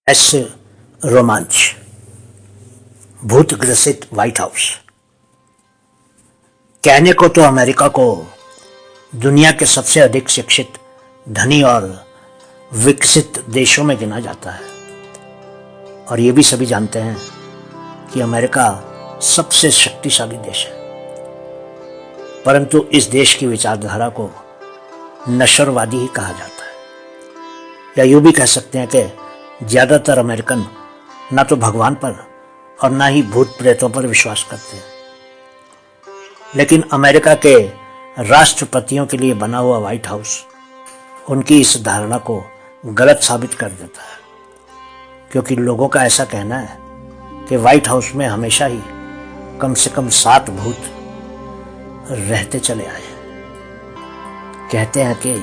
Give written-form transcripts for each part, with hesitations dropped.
S रोमांच, भूत ग्रसित व्हाइट हाउस। कहने को तो अमेरिका को दुनिया के सबसे अधिक शिक्षित, धनी और विकसित देशों में गिना जाता है, और ये भी सभी जानते हैं कि अमेरिका सबसे शक्तिशाली देश है। परंतु इस देश की विचारधारा को नश्वरवादी ही कहा जाता है, या यूं भी कह सकते हैं कि ज्यादातर अमेरिकन ना तो भगवान पर और ना ही भूत प्रेतों पर विश्वास करते हैं। लेकिन अमेरिका के राष्ट्रपतियों के लिए बना हुआ व्हाइट हाउस उनकी इस धारणा को गलत साबित कर देता है, क्योंकि लोगों का ऐसा कहना है कि व्हाइट हाउस में हमेशा ही कम से कम 7 भूत रहते चले आए हैं। कहते हैं कि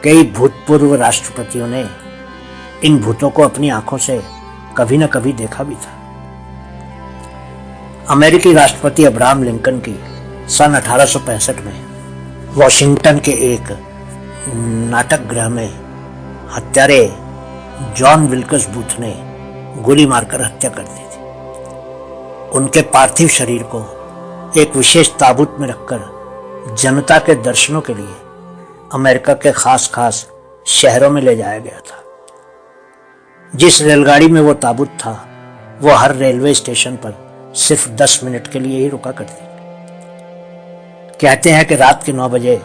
कई भूतपूर्व राष्ट्रपतियों ने इन भूतों को अपनी आंखों से कभी न कभी देखा भी था। अमेरिकी राष्ट्रपति अब्राहम लिंकन की सन 1865 में वॉशिंगटन के एक नाटक गृह में हत्यारे जॉन विल्कस बूथ ने गोली मारकर हत्या कर दी थी। उनके पार्थिव शरीर को एक विशेष ताबूत में रखकर जनता के दर्शनों के लिए अमेरिका के खास शहरों में ले जाया गया था। जिस रेलगाड़ी में वो ताबूत था, वो हर रेलवे स्टेशन पर सिर्फ 10 मिनट के लिए ही रुका करती। कहते हैं कि रात के 9 बजे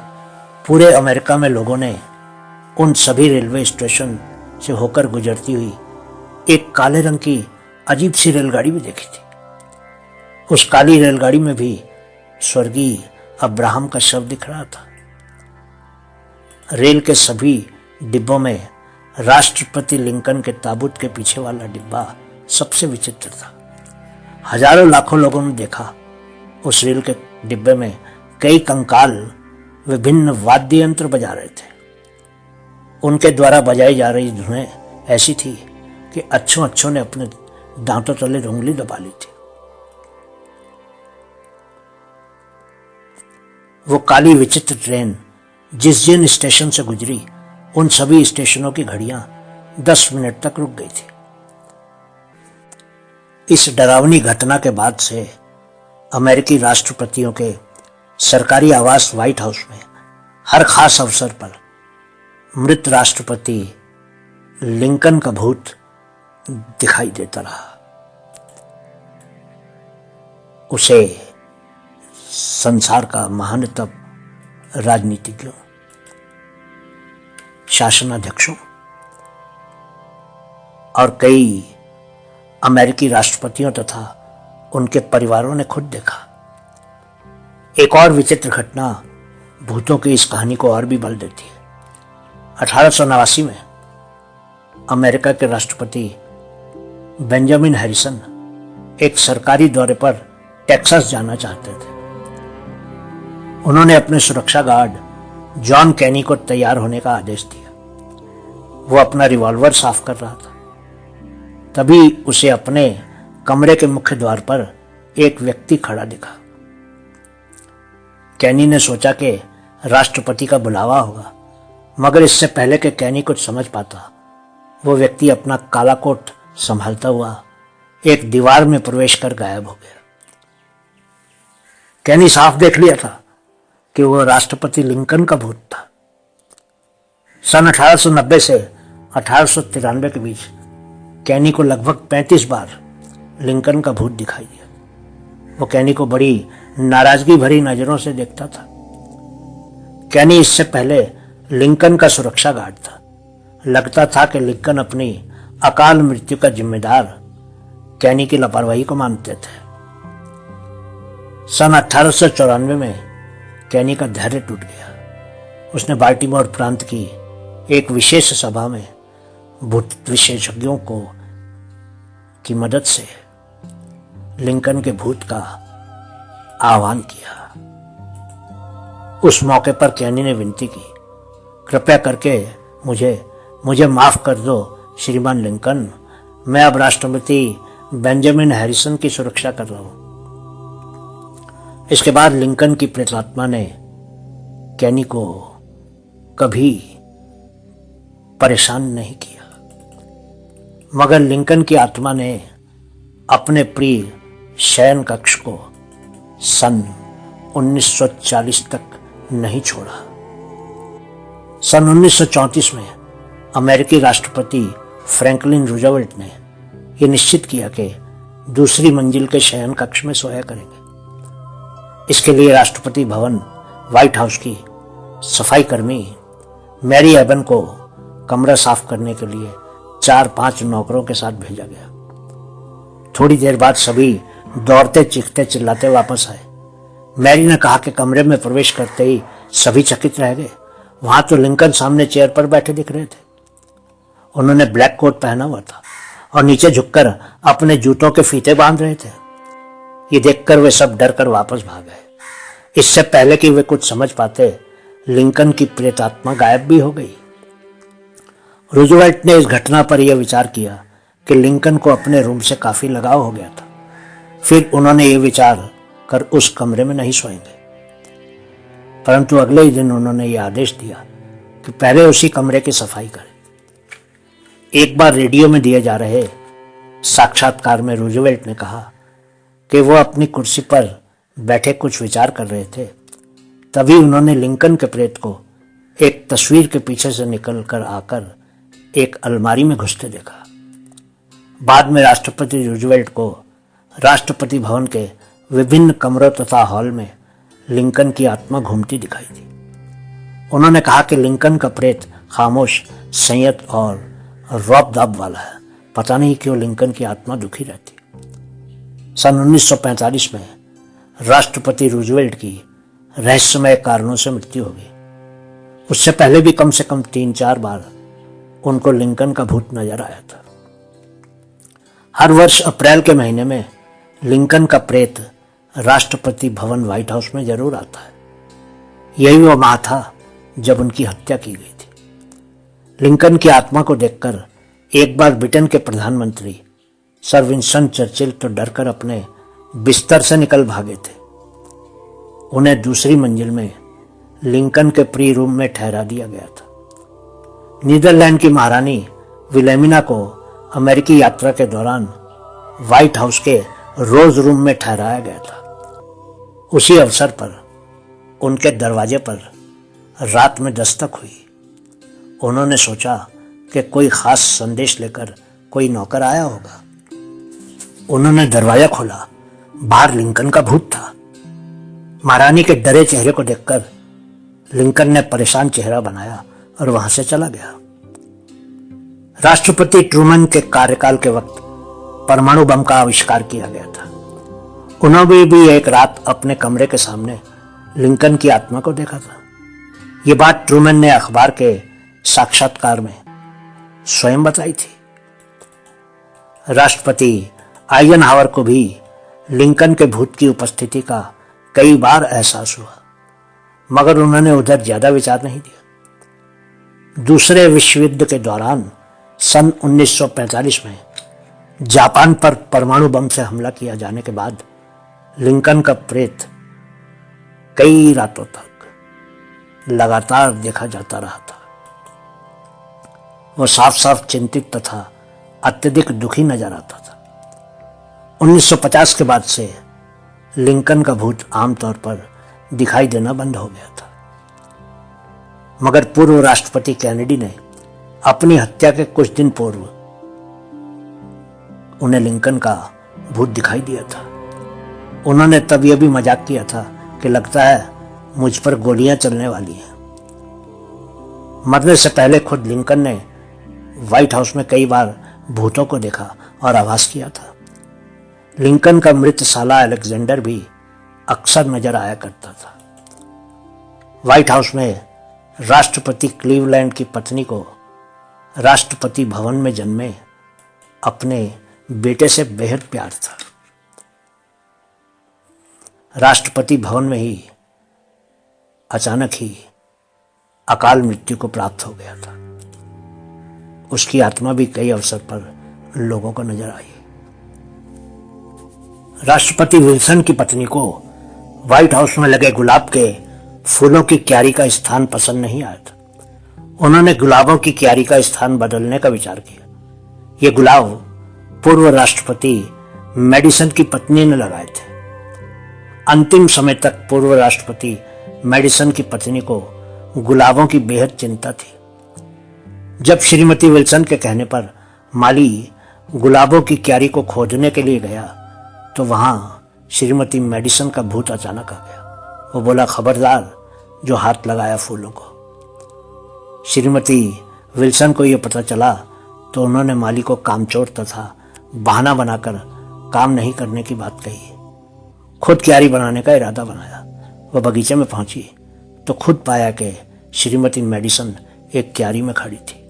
पूरे अमेरिका में लोगों ने उन सभी रेलवे स्टेशन से होकर गुजरती हुई एक काले रंग की अजीब सी रेलगाड़ी भी देखी थी। उस काली रेलगाड़ी में भी स्वर्गीय अब्राहम का शव दिख रहा था। रेल के सभी डिब्बों में राष्ट्रपति लिंकन के ताबूत के पीछे वाला डिब्बा सबसे विचित्र था। हजारों लाखों लोगों ने देखा उस रेल के डिब्बे में कई कंकाल विभिन्न वाद्य यंत्र बजा रहे थे। उनके द्वारा बजाई जा रही धुनें ऐसी थी कि अच्छों ने अपने दांतों तले उंगली दबा ली थी। वो काली विचित्र ट्रेन जिन स्टेशन से गुजरी, उन सभी स्टेशनों की घड़ियां 10 मिनट तक रुक गई थी। इस डरावनी घटना के बाद से अमेरिकी राष्ट्रपतियों के सरकारी आवास व्हाइट हाउस में हर खास अवसर पर मृत राष्ट्रपति लिंकन का भूत दिखाई देता रहा। उसे संसार का महानतम राजनीतिज्ञों, शासनाध्यक्षों और कई अमेरिकी राष्ट्रपतियों तथा उनके परिवारों ने खुद देखा। एक और विचित्र घटना भूतों की इस कहानी को और भी बल देती है। 1889 में अमेरिका के राष्ट्रपति बेंजामिन हैरिसन एक सरकारी दौरे पर टेक्सास जाना चाहते थे। उन्होंने अपने सुरक्षा गार्ड जॉन कैनी को तैयार होने का आदेश दिया। वो अपना रिवॉल्वर साफ कर रहा था। तभी उसे अपने कमरे के मुख्य द्वार पर एक व्यक्ति खड़ा दिखा। कैनी ने सोचा कि राष्ट्रपति का बुलावा होगा, मगर इससे पहले कि कैनी कुछ समझ पाता, वो व्यक्ति अपना काला कोट संभालता हुआ एक दीवार में प्रवेश कर गायब हो गया। कैनी साफ देख लिया था कि वह राष्ट्रपति लिंकन का भूत था। सन 1890 से 1893 के बीच कैनी को लगभग 35 बार लिंकन का भूत दिखाई दिया। वो कैनी को बड़ी नाराजगी भरी नजरों से देखता था। कैनी इससे पहले लिंकन का सुरक्षा गार्ड था। लगता था कि लिंकन अपनी अकाल मृत्यु का जिम्मेदार कैनी की लापरवाही को मानते थे। सन 1894 में कैनी का धैर्य टूट गया। उसने बाल्टीमोर प्रांत की एक विशेष सभा में भूत विशेषज्ञों की मदद से लिंकन के भूत का आह्वान किया। उस मौके पर कैनी ने विनती की, कृपया करके मुझे माफ कर दो श्रीमान लिंकन, मैं अब राष्ट्रपति बेंजामिन हैरिसन की सुरक्षा कर रहा हूं। इसके बाद लिंकन की प्रेतात्मा ने कैनी को कभी परेशान नहीं किया, मगर लिंकन की आत्मा ने अपने प्रिय शयन कक्ष को सन 1940 तक नहीं छोड़ा। सन 1934 में अमेरिकी राष्ट्रपति फ्रैंकलिन रूजवेल्ट ने यह निश्चित किया कि दूसरी मंजिल के शयन कक्ष में सोया करेंगे। इसके लिए राष्ट्रपति भवन व्हाइट हाउस की सफाई कर्मी मैरी एबन को कमरा साफ करने के लिए 4-5 नौकरों के साथ भेजा गया। थोड़ी देर बाद सभी दौड़ते चीखते चिल्लाते वापस आए। मैरी ने कहा कि कमरे में प्रवेश करते ही सभी चकित रह गए। वहां तो लिंकन सामने चेयर पर बैठे दिख रहे थे। उन्होंने ब्लैक कोट पहना हुआ था और नीचे झुककर अपने जूतों के फीते बांध रहे थे। ये देखकर वे सब डर कर वापस भाग गए। इससे पहले कि वे कुछ समझ पाते, लिंकन की प्रेतात्मा गायब भी हो गई। रूजवेल्ट ने इस घटना पर यह विचार किया कि लिंकन को अपने रूम से काफी लगाव हो गया था। फिर उन्होंने ये विचार कर उस कमरे में नहीं सोएंगे, परंतु अगले ही दिन उन्होंने ये आदेश दिया कि पहले उसी कमरे की सफाई करें। एक बार रेडियो में दिए जा रहे साक्षात्कार में रूजवेल्ट ने कहा कि वो अपनी कुर्सी पर बैठे कुछ विचार कर रहे थे। तभी उन्होंने लिंकन के प्रेत को एक तस्वीर के पीछे से निकल कर आकर एक अलमारी में घुसते देखा। बाद में राष्ट्रपति रूजवेल्ट को राष्ट्रपति भवन के विभिन्न कमरों तथा हॉल में लिंकन की आत्मा घूमती दिखाई दी। उन्होंने कहा कि लिंकन का प्रेत खामोश, संयत और रौब-दाब वाला है। पता नहीं क्यों लिंकन की आत्मा दुखी रहती। सन 1945 में राष्ट्रपति रूजवेल्ट की रहस्यमय कारणों से मृत्यु हो गई। उससे पहले भी कम से कम 3-4 बार उनको लिंकन का भूत नजर आया था। हर वर्ष अप्रैल के महीने में लिंकन का प्रेत राष्ट्रपति भवन व्हाइट हाउस में जरूर आता है। यही वो माह था जब उनकी हत्या की गई थी। लिंकन की आत्मा को देखकर एक बार ब्रिटेन के प्रधानमंत्री सर विंस्टन चर्चिल तो डरकर अपने बिस्तर से निकल भागे थे। उन्हें दूसरी मंजिल में लिंकन के प्री रूम में ठहरा दिया गया था। नीदरलैंड की महारानी विलेमिना को अमेरिकी यात्रा के दौरान व्हाइट हाउस के रोज रूम में ठहराया गया था। उसी अवसर पर उनके दरवाजे पर रात में दस्तक हुई। उन्होंने सोचा कि कोई खास संदेश लेकर कोई नौकर आया होगा। उन्होंने दरवाजा खोला। बाहर लिंकन का भूत था। महारानी के डरे चेहरे को देखकर लिंकन ने परेशान चेहरा बनाया और वहां से चला गया। राष्ट्रपति ट्रूमन के कार्यकाल के वक्त परमाणु बम का आविष्कार किया गया था। उन्होंने भी एक रात अपने कमरे के सामने लिंकन की आत्मा को देखा था। ये बात ट्रूमन ने अखबार के साक्षात्कार में स्वयं बताई थी। राष्ट्रपति आइजनहावर को भी लिंकन के भूत की उपस्थिति का कई बार एहसास हुआ, मगर उन्होंने उधर ज्यादा विचार नहीं दिया। दूसरे विश्व युद्ध के दौरान सन 1945 में जापान पर परमाणु बम से हमला किया जाने के बाद लिंकन का प्रेत कई रातों तक लगातार देखा जाता रहा था। वह साफ साफ चिंतित तथा अत्यधिक दुखी नजर आता था। 1950 के बाद से लिंकन का भूत आमतौर पर दिखाई देना बंद हो गया था, मगर पूर्व राष्ट्रपति कैनेडी ने अपनी हत्या के कुछ दिन पूर्व उन्हें लिंकन का भूत दिखाई दिया था। उन्होंने तब यह भी मजाक किया था कि लगता है मुझ पर गोलियां चलने वाली हैं। मरने से पहले खुद लिंकन ने व्हाइट हाउस में कई बार भूतों को देखा और आभास किया था। लिंकन का मृत साला अलेक्जेंडर भी अक्सर नजर आया करता था। व्हाइट हाउस में राष्ट्रपति क्लीवलैंड की पत्नी को राष्ट्रपति भवन में जन्मे अपने बेटे से बेहद प्यार था। राष्ट्रपति भवन में ही अचानक ही अकाल मृत्यु को प्राप्त हो गया था। उसकी आत्मा भी कई अवसर पर लोगों को नजर आई। राष्ट्रपति विल्सन की पत्नी को व्हाइट हाउस में लगे गुलाब के फूलों की क्यारी का स्थान पसंद नहीं आया था। उन्होंने गुलाबों की क्यारी का स्थान बदलने का विचार किया। ये गुलाब पूर्व राष्ट्रपति मेडिसन की पत्नी ने लगाए थे। अंतिम समय तक पूर्व राष्ट्रपति मेडिसन की पत्नी को गुलाबों की बेहद चिंता थी। जब श्रीमती विल्सन के कहने पर माली गुलाबों की क्यारी को खोजने के लिए गया तो वहां श्रीमती मेडिसन का भूत अचानक आ गया। वो बोला, खबरदार जो हाथ लगाया फूलों को। श्रीमती विल्सन को यह पता चला तो उन्होंने माली को कामचोर तथा बहाना बनाकर काम नहीं करने की बात कही। खुद क्यारी बनाने का इरादा बनाया। वह बगीचे में पहुंची तो खुद पाया कि श्रीमती मेडिसन एक क्यारी में खड़ी थी।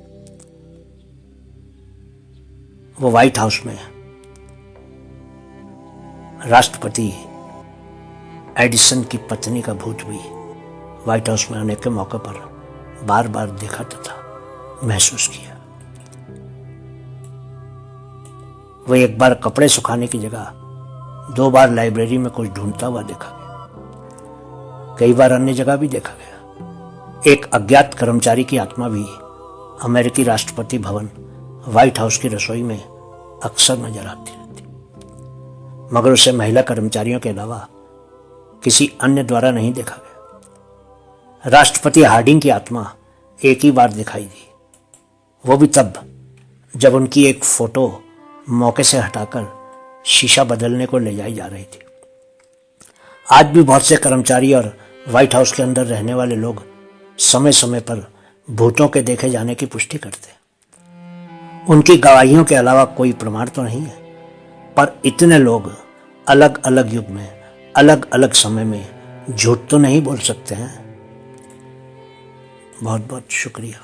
वो व्हाइट हाउस में राष्ट्रपति एडिसन की पत्नी का भूत भी व्हाइट हाउस में आने के मौके पर बार बार देखा तथा महसूस किया। वह एक बार कपड़े सुखाने की जगह 2 बार लाइब्रेरी में कुछ ढूंढता हुआ देखा गया। कई बार अन्य जगह भी देखा गया। एक अज्ञात कर्मचारी की आत्मा भी अमेरिकी राष्ट्रपति भवन व्हाइट हाउस की रसोई में अक्सर नजर आती रहती, मगर उसे महिला कर्मचारियों के अलावा किसी अन्य द्वारा नहीं देखा गया। राष्ट्रपति हार्डिंग की आत्मा एक ही बार दिखाई दी, वो भी तब जब उनकी एक फोटो मौके से हटाकर शीशा बदलने को ले जाई जा रही थी। आज भी बहुत से कर्मचारी और व्हाइट हाउस के अंदर रहने वाले लोग समय समय पर भूतों के देखे जाने की पुष्टि करते हैं। उनकी गवाहियों के अलावा कोई प्रमाण तो नहीं है, पर इतने लोग अलग अलग युग में अलग अलग समय में झूठ तो नहीं बोल सकते हैं। बहुत बहुत शुक्रिया।